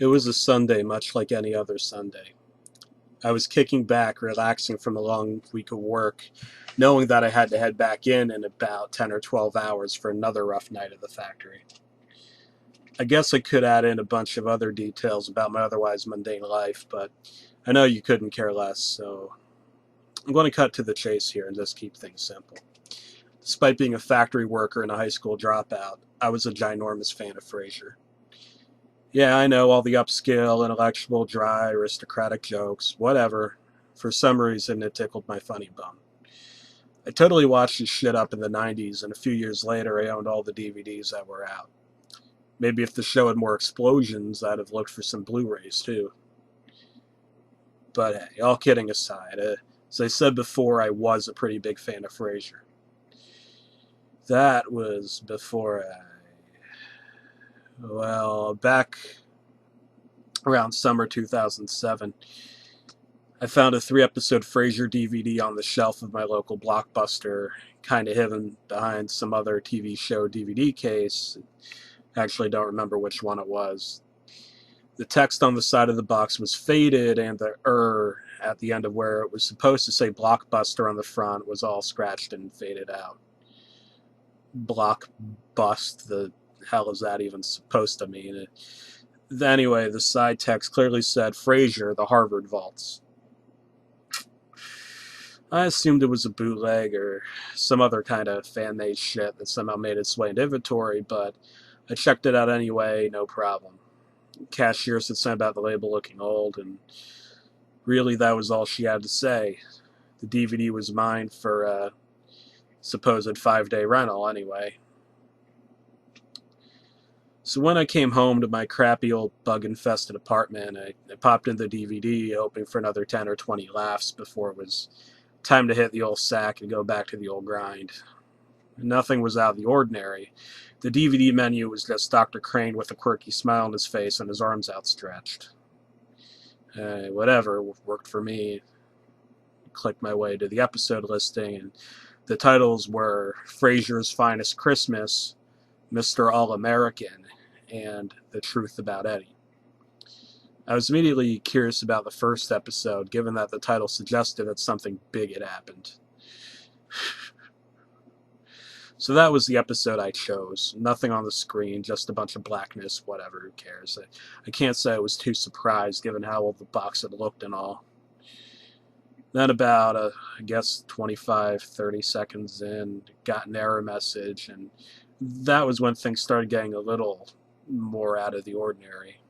It was a Sunday, much like any other Sunday. I was kicking back, relaxing from a long week of work, knowing that I had to head back in about 10 or 12 hours for another rough night at the factory. I guess I could add in a bunch of other details about my otherwise mundane life, but I know you couldn't care less, so I'm going to cut to the chase here and just keep things simple. Despite being a factory worker and a high school dropout, I was a ginormous fan of Frasier. Yeah, I know, all the upscale, intellectual, dry, aristocratic jokes, whatever. For some reason, it tickled my funny bone. I totally watched this shit up in the 90s, and a few years later, I owned all the DVDs that were out. Maybe if the show had more explosions, I'd have looked for some Blu-rays, too. But hey, all kidding aside, as I said before, I was a pretty big fan of Frasier. That was before back around summer 2007. I found a 3-episode Frasier DVD on the shelf of my local Blockbuster, kind of hidden behind some other TV show DVD case. Actually, don't remember which one it was. The text on the side of the box was faded, and the at the end of where it was supposed to say Blockbuster on the front was all scratched and faded out. Blockbust, the hell is that even supposed to mean? Anyway, the side text clearly said Frasier, the Harvard Vaults. I assumed it was a bootleg or some other kind of fan-made shit that somehow made its way into inventory, but I checked it out anyway, no problem. Cashier said something about the label looking old, and really that was all she had to say. The DVD was mine for a supposed 5-day rental anyway. So when I came home to my crappy old bug-infested apartment, I popped in the DVD, hoping for another 10 or 20 laughs before it was time to hit the old sack and go back to the old grind. Nothing was out of the ordinary. The DVD menu was just Dr. Crane with a quirky smile on his face and his arms outstretched. Whatever, worked for me. Clicked my way to the episode listing, and the titles were Frasier's Finest Christmas, Mr. All-American, and The Truth About Eddie. I was immediately curious about the first episode, given that the title suggested that something big had happened. So that was the episode I chose. Nothing on the screen, just a bunch of blackness, whatever, who cares. I can't say I was too surprised, given how old the box had looked and all. Then about, I guess, 25, 30 seconds in, got an error message, and that was when things started getting a little more out of the ordinary.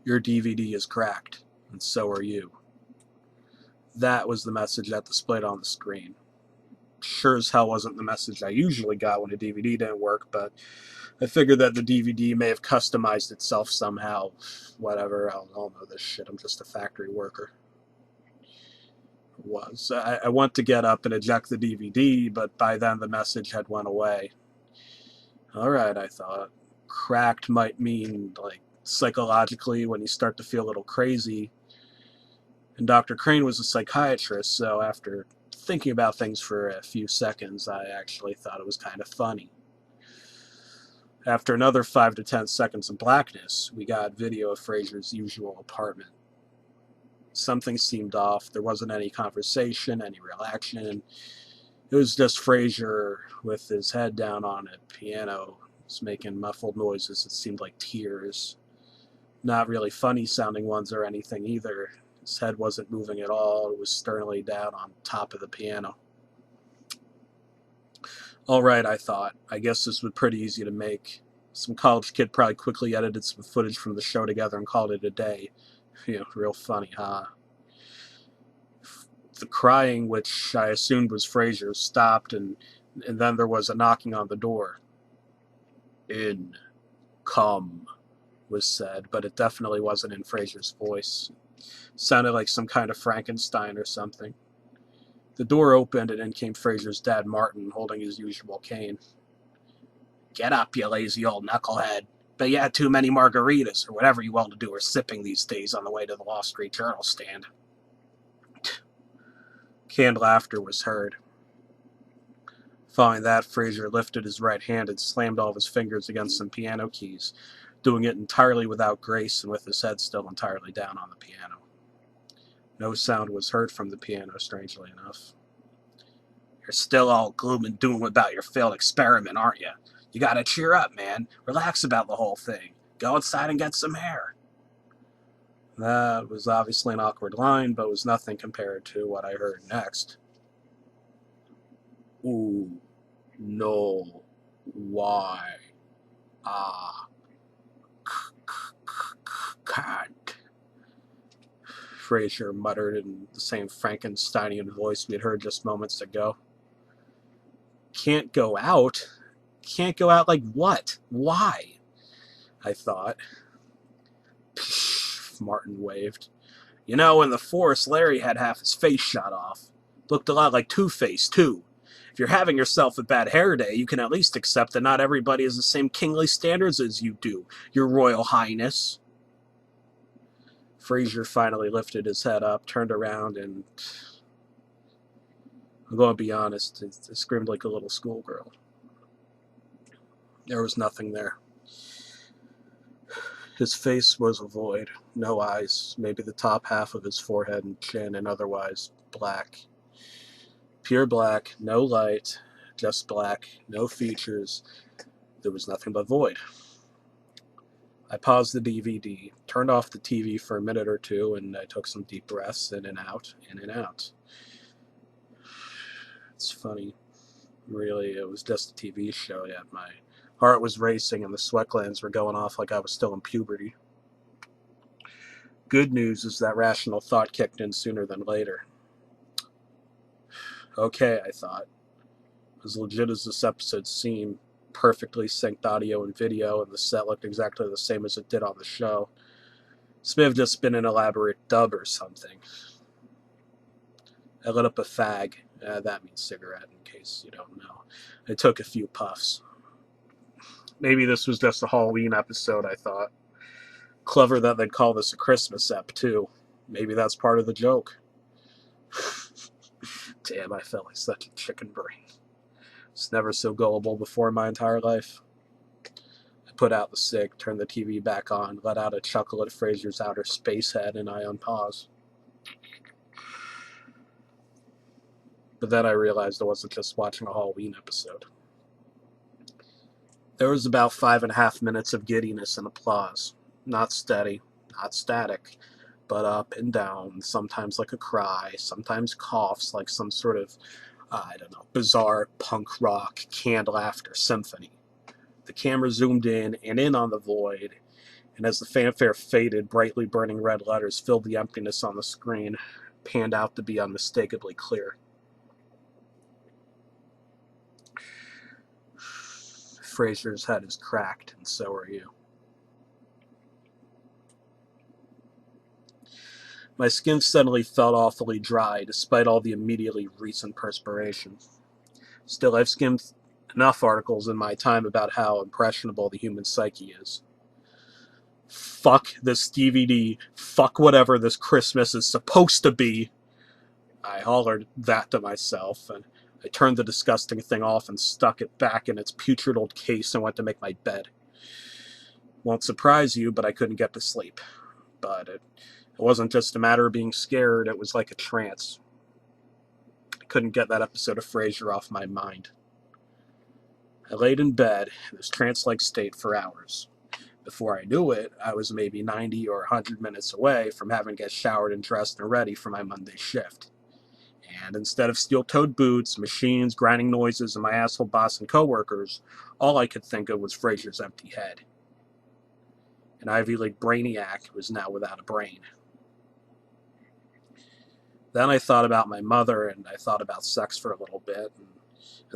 Your DVD is cracked, and so are you. That was the message that displayed on the screen. Sure as hell wasn't the message I usually got when a DVD didn't work, but I figured that the DVD may have customized itself somehow. Whatever, I don't know this shit, I'm just a factory worker. I went to get up and eject the DVD, but by then the message had went away. Alright, I thought. Cracked might mean, like, psychologically when you start to feel a little crazy. And Dr. Crane was a psychiatrist, so after thinking about things for a few seconds, I actually thought it was kind of funny. After another 5 to 10 seconds of blackness, we got video of Frasier's usual apartment. Something seemed off. There wasn't any conversation, any real action. It was just Frasier with his head down on a piano, just making muffled noises that seemed like tears. Not really funny sounding ones or anything either. His head wasn't moving at all. It was sternly down on top of the piano. Alright, I thought. I guess this was pretty easy to make. Some college kid probably quickly edited some footage from the show together and called it a day. Real funny, huh? The crying, which I assumed was Frasier, stopped, and then there was a knocking on the door. In. Come, was said, but it definitely wasn't in Frasier's voice. Sounded like some kind of Frankenstein or something. The door opened, and in came Frasier's dad, Martin, holding his usual cane. Get up, you lazy old knucklehead. Bet you had too many margaritas, or whatever you want to do, or sipping these days on the way to the Wall Street Journal stand. Canned laughter was heard. Following that, Frasier lifted his right hand and slammed all of his fingers against some piano keys. doing it entirely without grace and with his head still entirely down on the piano. No sound was heard from the piano, strangely enough. You're still all gloom and doom about your failed experiment, aren't you? You gotta cheer up, man. Relax about the whole thing. Go outside and get some air. That was obviously an awkward line, but was nothing compared to what I heard next. Ooh, no, why? Ah, can't. Frasier muttered in the same Frankensteinian voice we had heard just moments ago. Can't go out? Can't go out like what? Why? I thought. Psh, Martin waved. You know, in the forest, Larry had half his face shot off. Looked a lot like Two-Face, too. If you're having yourself a bad hair day, you can at least accept that not everybody has the same kingly standards as you do, your royal highness. Frasier finally lifted his head up, turned around, and I'm going to be honest, it screamed like a little schoolgirl. There was nothing there. His face was a void, no eyes, maybe the top half of his forehead and chin, and otherwise black. Pure black, no light, just black, no features. There was nothing but void. I paused the DVD, turned off the TV for a minute or two, and I took some deep breaths in and out, in and out. It's funny. Really, it was just a TV show, yet my heart was racing and the sweat glands were going off like I was still in puberty. Good news is that rational thought kicked in sooner than later. Okay, I thought. As legit as this episode seemed, perfectly synced audio and video, and the set looked exactly the same as it did on the show. This may have just been an elaborate dub or something. I lit up a fag. That means cigarette, in case you don't know. I took a few puffs. Maybe this was just a Halloween episode, I thought. Clever that they'd call this a Christmas ep, too. Maybe that's part of the joke. Damn, I felt like such a chicken brain. It's never so gullible before in my entire life. I put out the cig, turned the TV back on, let out a chuckle at Frasier's outer space head, and I unpaused. But then I realized I wasn't just watching a Halloween episode. There was about 5.5 minutes of giddiness and applause. Not steady, not static, but up and down, sometimes like a cry, sometimes coughs like some sort of, bizarre punk rock canned laughter symphony. The camera zoomed in and in on the void, and as the fanfare faded, brightly burning red letters filled the emptiness on the screen, panned out to be unmistakably clear. Frasier's head is cracked, and so are you. My skin suddenly felt awfully dry, despite all the immediately recent perspiration. Still, I've skimmed enough articles in my time about how impressionable the human psyche is. Fuck this DVD. Fuck whatever this Christmas is supposed to be. I hollered that to myself, and I turned the disgusting thing off and stuck it back in its putrid old case and went to make my bed. Won't surprise you, but I couldn't get to sleep. But it wasn't just a matter of being scared, it was like a trance. I couldn't get that episode of Frasier off my mind. I laid in bed in this trance-like state for hours. Before I knew it, I was maybe 90 or 100 minutes away from having to get showered and dressed and ready for my Monday shift. And instead of steel-toed boots, machines, grinding noises, and my asshole boss and coworkers, all I could think of was Frasier's empty head. An Ivy League brainiac was now without a brain. Then I thought about my mother, and I thought about sex for a little bit, and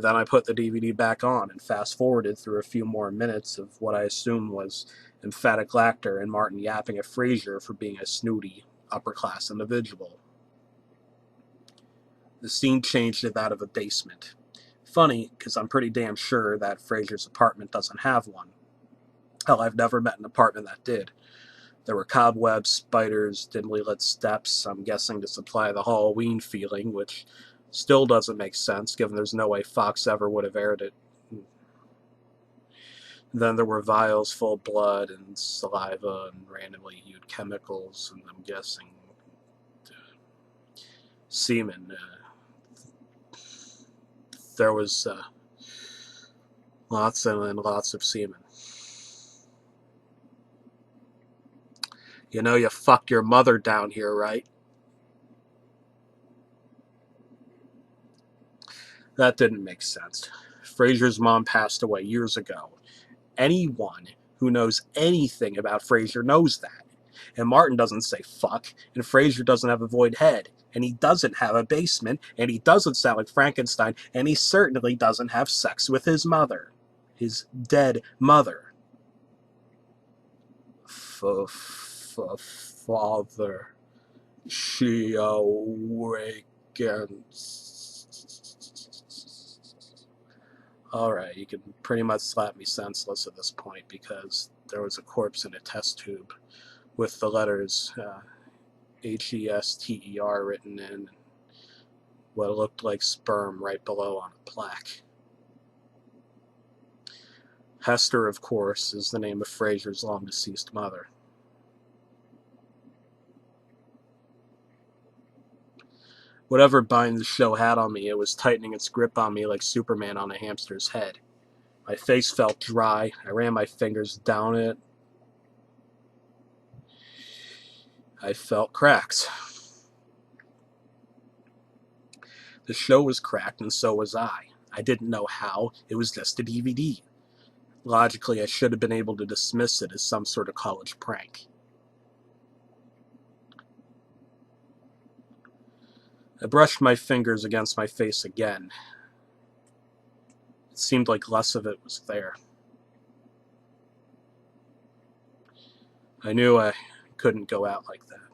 then I put the DVD back on and fast-forwarded through a few more minutes of what I assumed was emphatic laughter and Martin yapping at Frasier for being a snooty, upper-class individual. The scene changed to that of a basement. Funny, because I'm pretty damn sure that Frasier's apartment doesn't have one. Hell, I've never met an apartment that did. There were cobwebs, spiders, dimly lit steps, I'm guessing to supply the Halloween feeling, which still doesn't make sense, given there's no way Fox ever would have aired it. Then there were vials full of blood and saliva and randomly hued chemicals, and I'm guessing semen. There was lots and lots of semen. You know you fucked your mother down here, right? That didn't make sense. Frasier's mom passed away years ago. Anyone who knows anything about Frasier knows that. And Martin doesn't say fuck, and Frasier doesn't have a void head, and he doesn't have a basement, and he doesn't sound like Frankenstein, and he certainly doesn't have sex with his mother. His dead mother. Father, she awakens. Alright, you can pretty much slap me senseless at this point because there was a corpse in a test tube with the letters HESTER written in what looked like sperm right below on a plaque. Hester, of course, is the name of Frasier's long-deceased mother. Whatever bind the show had on me, it was tightening its grip on me like Superman on a hamster's head. My face felt dry. I ran my fingers down it. I felt cracks. The show was cracked, and so was I. I didn't know how. It was just a DVD. Logically, I should have been able to dismiss it as some sort of college prank. I brushed my fingers against my face again. It seemed like less of it was there. I knew I couldn't go out like that.